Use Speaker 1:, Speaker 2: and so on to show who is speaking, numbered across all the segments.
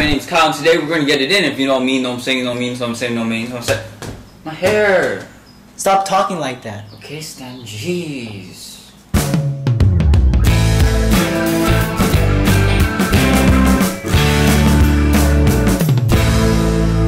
Speaker 1: my name's Kyle, and today we're going to get it in, if you know what I mean, know what I'm saying, know what I mean, know what I'm saying, know what I mean, know what I'm saying. My hair!
Speaker 2: Stop talking like that.
Speaker 1: Okay, Stan, jeez.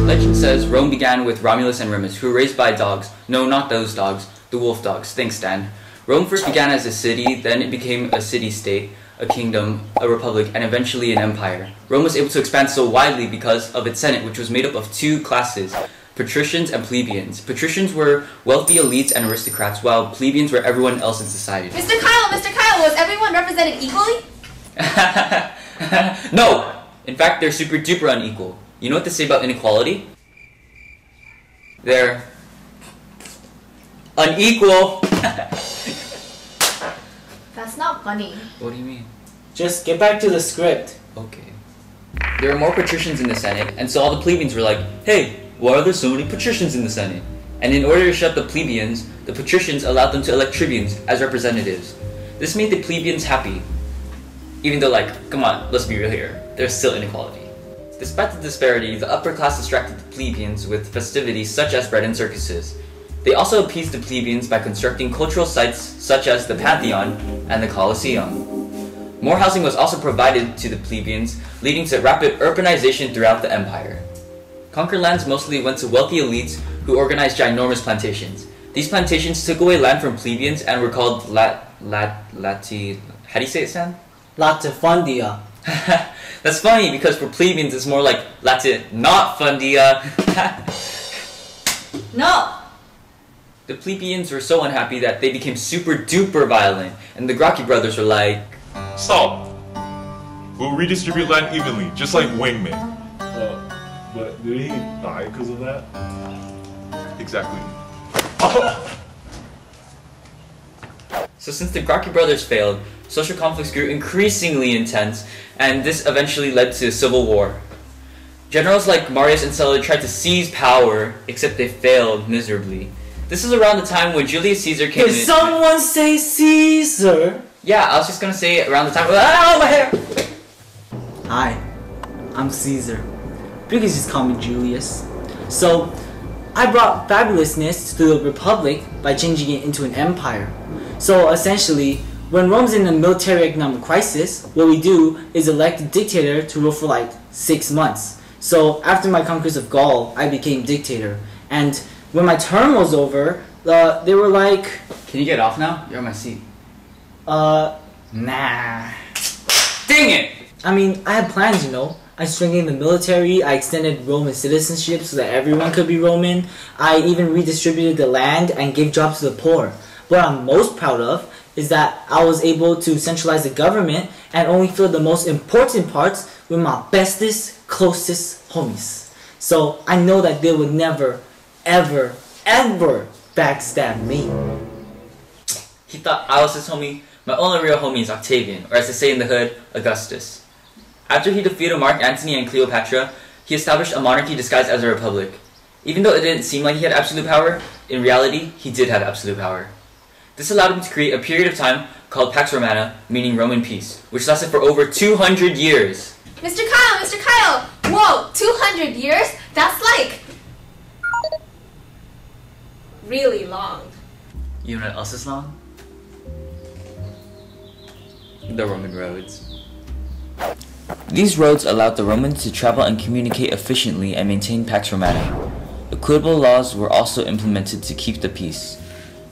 Speaker 1: Legend says Rome began with Romulus and Remus, who were raised by dogs. No, not those dogs. The wolf dogs. Thanks, Stan. Rome first began as a city, then it became a city-state, a kingdom, a republic, and eventually an empire. Rome was able to expand so widely because of its senate, which was made up of two classes, patricians and plebeians. Patricians were wealthy elites and aristocrats, while plebeians were everyone else in society.
Speaker 3: Mr. Kyle, was everyone represented equally?
Speaker 1: No! In fact, they're super duper unequal. You know what they say about inequality? They're unequal.
Speaker 3: That's not funny.
Speaker 1: What do you mean?
Speaker 2: Just get back to the script.
Speaker 1: Okay. There are more patricians in the Senate, and so all the plebeians were like, hey, why are there so many patricians in the Senate? And in order to shut the plebeians, the patricians allowed them to elect tribunes as representatives. This made the plebeians happy. Even though, like, come on, let's be real here, there's still inequality. Despite the disparity, the upper class distracted the plebeians with festivities such as bread and circuses. They also appeased the plebeians by constructing cultural sites such as the Pantheon and the Colosseum. More housing was also provided to the plebeians, leading to rapid urbanization throughout the empire. Conquered lands mostly went to wealthy elites who organized ginormous plantations. These plantations took away land from plebeians and were called how do you say it, Stan?
Speaker 2: Latifundia.
Speaker 1: That's funny because for plebeians it's more like not fundia.
Speaker 3: No!
Speaker 1: The plebeians were so unhappy that they became super duper violent, and the Gracchi brothers were like,
Speaker 4: stop! We'll redistribute land evenly, just like Wingman.
Speaker 5: But did he die because of that?
Speaker 4: Exactly.
Speaker 1: So since the Gracchi brothers failed, social conflicts grew increasingly intense, and this eventually led to a civil war. Generals like Marius and Sulla tried to seize power, except they failed miserably. This is around the time when Julius Caesar came in.
Speaker 2: Did someone say Caesar?
Speaker 1: Yeah, I was just gonna say it around the time. Oh, my hair!
Speaker 2: Hi, I'm Caesar. You can just call me Julius. So, I brought fabulousness to the Republic by changing it into an empire. So essentially, when Rome's in a military economic crisis, what we do is elect a dictator to rule for like 6 months. So after my conquest of Gaul, I became dictator. And when my term was over, they were like...
Speaker 1: Can you get off now? You're on my seat.
Speaker 2: Nah.
Speaker 1: Dang it!
Speaker 2: I mean, I had plans, you know. I strengthened the military, I extended Roman citizenship so that everyone could be Roman. I even redistributed the land and gave jobs to the poor. What I'm most proud of is that I was able to centralize the government and only fill the most important parts with my bestest, closest homies. So I know that they would never, ever, ever backstab me.
Speaker 1: He thought I was his homie. My only real homie is Octavian, or as they say in the hood, Augustus. After he defeated Mark Antony and Cleopatra, he established a monarchy disguised as a republic. Even though it didn't seem like he had absolute power, in reality, he did have absolute power. This allowed him to create a period of time called Pax Romana, meaning Roman peace, which lasted for over 200 years.
Speaker 3: Mr. Kyle! Whoa, 200 years? That's like... really long.
Speaker 1: You know what else is long? The Roman roads. These roads allowed the Romans to travel and communicate efficiently and maintain Pax Romana. Equitable laws were also implemented to keep the peace.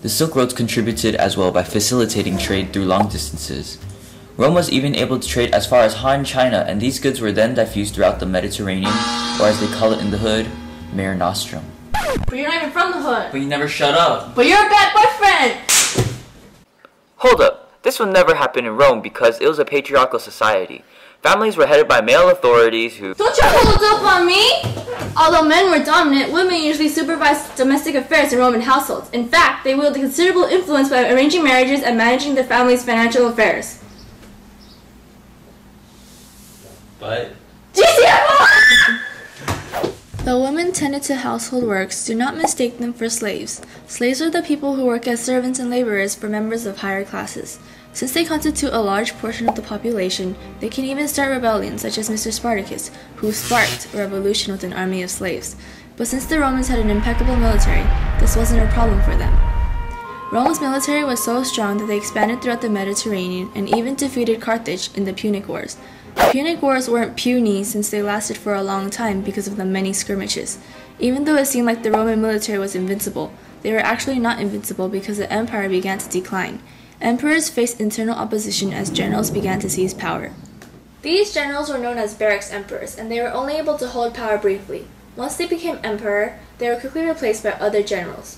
Speaker 1: The Silk Roads contributed as well by facilitating trade through long distances. Rome was even able to trade as far as Han China, and these goods were then diffused throughout the Mediterranean, or as they call it in the hood, Mare Nostrum.
Speaker 3: But you're not even from the hood.
Speaker 1: But you never shut up.
Speaker 3: But you're a bad boyfriend!
Speaker 1: Hold up. This would never happen in Rome because it was a patriarchal society. Families were headed by male authorities who...
Speaker 3: Don't you hold up on me! Although men were dominant, women usually supervised domestic affairs in Roman households. In fact, they wielded considerable influence by arranging marriages and managing the family's financial affairs.
Speaker 1: But...
Speaker 3: Do you see that?
Speaker 6: Though women tended to household works, do not mistake them for slaves. Slaves are the people who work as servants and laborers for members of higher classes. Since they constitute a large portion of the population, they can even start rebellions such as Mr. Spartacus, who sparked a revolution with an army of slaves. But since the Romans had an impeccable military, this wasn't a problem for them. Rome's military was so strong that they expanded throughout the Mediterranean and even defeated Carthage in the Punic Wars. The Punic Wars weren't puny since they lasted for a long time because of the many skirmishes. Even though it seemed like the Roman military was invincible, they were actually not invincible because the empire began to decline. Emperors faced internal opposition as generals began to seize power.
Speaker 3: These generals were known as barracks emperors, and they were only able to hold power briefly. Once they became emperor, they were quickly replaced by other generals.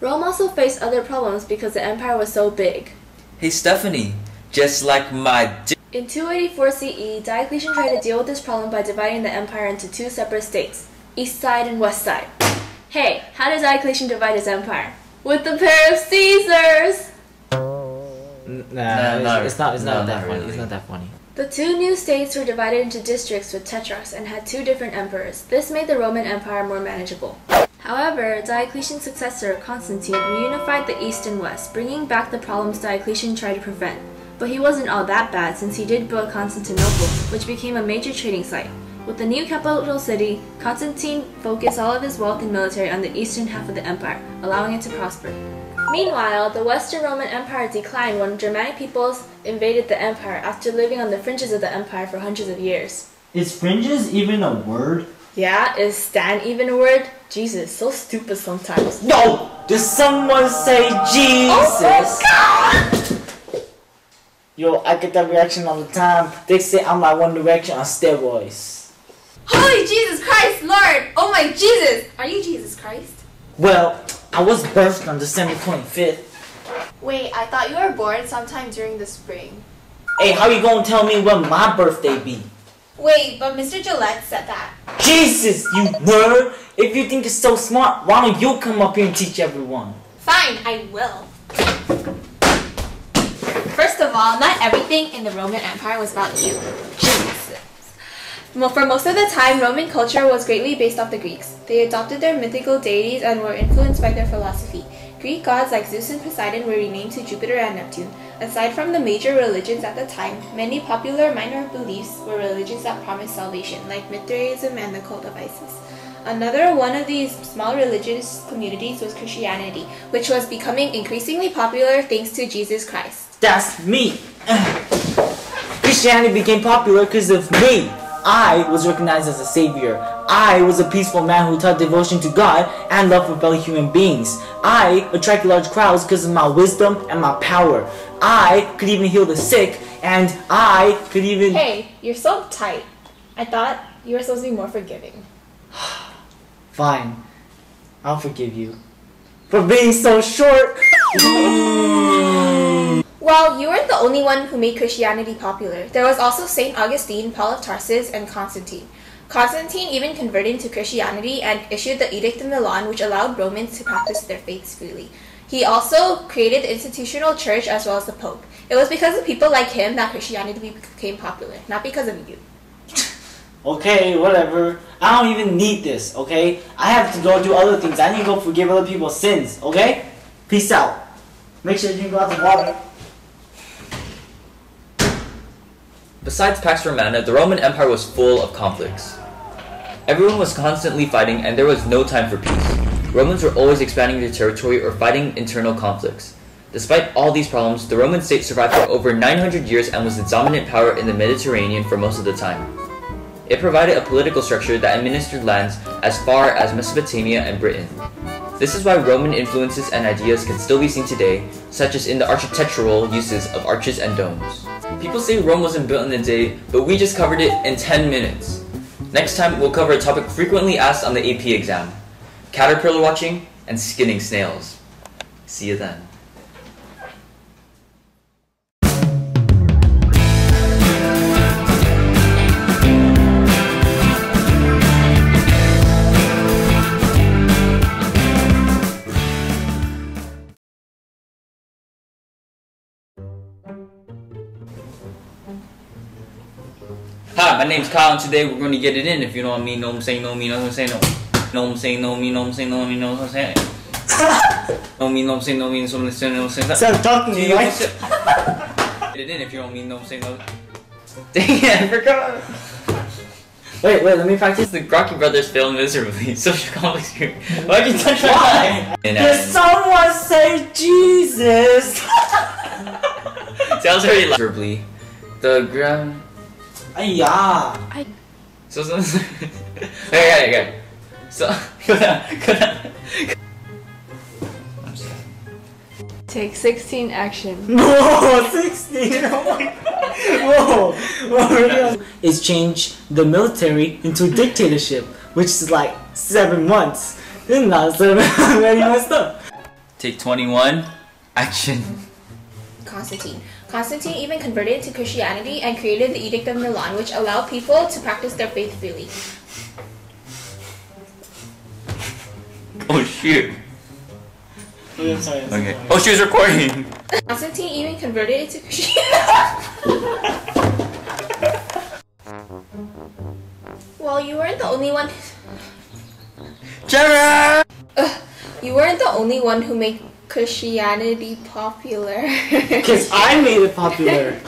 Speaker 3: Rome also faced other problems because the empire was so big.
Speaker 1: Hey Stephanie, just like my
Speaker 3: In 284 CE, Diocletian tried to deal with this problem by dividing the empire into two separate states, east side and west side. Hey, how did Diocletian divide his empire? With a pair of Caesars!
Speaker 2: It's not that funny.
Speaker 1: really.
Speaker 2: It's not that funny.
Speaker 3: The two new states were divided into districts with tetrarchs and had two different emperors. This made the Roman Empire more manageable. However, Diocletian's successor, Constantine, reunified the east and west, bringing back the problems Diocletian tried to prevent. But he wasn't all that bad since he did build Constantinople, which became a major trading site. With the new capital city, Constantine focused all of his wealth and military on the eastern half of the empire, allowing it to prosper. Meanwhile, the Western Roman Empire declined when Germanic peoples invaded the empire after living on the fringes of the empire for hundreds of years.
Speaker 2: Is fringes even a word?
Speaker 3: Yeah, is stan even a word? Jesus, so stupid sometimes.
Speaker 2: No! Did someone say Jesus?
Speaker 3: Oh my God!
Speaker 2: Yo, I get that reaction all the time. They say I'm like One Direction on steroids.
Speaker 3: Holy Jesus Christ, Lord! Oh my Jesus! Are you Jesus Christ?
Speaker 2: Well, I was birthed on December 25th.
Speaker 7: Wait, I thought you were born sometime during the spring.
Speaker 2: Hey, how you gonna tell me when my birthday be?
Speaker 7: Wait, but Mr. Gillette said that.
Speaker 2: Jesus, you nerd! If you think it's so smart, why don't you come up here and teach everyone?
Speaker 7: Fine, I will. First of all, not everything in the Roman Empire was about you.
Speaker 3: Jesus. Well, for most of the time, Roman culture was greatly based off the Greeks. They adopted their mythical deities and were influenced by their philosophy. Greek gods like Zeus and Poseidon were renamed to Jupiter and Neptune. Aside from the major religions at the time, many popular minor beliefs were religions that promised salvation, like Mithraism and the cult of Isis. Another one of these small religious communities was Christianity, which was becoming increasingly popular thanks to Jesus Christ.
Speaker 2: That's me! Christianity became popular because of me! I was recognized as a savior. I was a peaceful man who taught devotion to God and love for fellow human beings. I attracted large crowds because of my wisdom and my power. I could even heal the sick, and I could even...
Speaker 3: Hey, you're so tight. I thought you were supposed to be more forgiving.
Speaker 2: Fine. I'll forgive you. For being so short!
Speaker 3: Well, you weren't the only one who made Christianity popular. There was also St. Augustine, Paul of Tarsus, and Constantine. Constantine even converted to Christianity and issued the Edict of Milan, which allowed Romans to practice their faiths freely. He also created the institutional church as well as the Pope. It was because of people like him that Christianity became popular, not because of you.
Speaker 2: Okay, whatever. I don't even need this, okay? I have to go do other things. I need to go forgive other people's sins, okay? Peace out. Make sure you drink lots of water.
Speaker 1: Besides Pax Romana, the Roman Empire was full of conflicts. Everyone was constantly fighting and there was no time for peace. Romans were always expanding their territory or fighting internal conflicts. Despite all these problems, the Roman state survived for over 900 years and was the dominant power in the Mediterranean for most of the time. It provided a political structure that administered lands as far as Mesopotamia and Britain. This is why Roman influences and ideas can still be seen today, such as in the architectural uses of arches and domes. People say Rome wasn't built in a day, but we just covered it in 10 minutes. Next time, we'll cover a topic frequently asked on the AP exam: caterpillar watching and skinning snails. See you then. Hi, my name's Kyle, and today we're going to get it in, if you know what I mean. Know what I'm saying, know what I mean, know what I'm saying, know what I'm saying, know what I mean, know what I'm saying, know what I mean, know what I'm saying. Know what I mean, know what I'm saying, know what I mean, know what I'm saying, know what I'm saying.
Speaker 2: Stop talking to me, right?
Speaker 1: It in if you don't mean no, say no. Dang it, I forgot.
Speaker 2: Wait, let me practice.
Speaker 1: The Rocky Brothers failed miserably. Social conflict here. Why'd you touch my eye?
Speaker 2: Did someone say Jesus?
Speaker 1: Sounds very miserably. The ground.
Speaker 2: Yeah.
Speaker 1: So okay. So go down. I'm sad.
Speaker 3: Take 16 action.
Speaker 2: Whoa, 16! Oh my god! Whoa! Is change the military into a dictatorship, which is like 7 months. This is not 7 very messed up.
Speaker 1: Take 21 action.
Speaker 7: Constantine. Constantine even converted to Christianity and created the Edict of Milan, which allowed people to practice their faith freely.
Speaker 1: Oh shoot.
Speaker 2: Oh, I'm sorry.
Speaker 1: Okay. Oh, she was recording.
Speaker 7: Constantine even converted it to Christianity. Well, you weren't the only one.
Speaker 1: Jenna!
Speaker 7: You weren't the only one who made Christianity popular.
Speaker 2: Because I made it popular.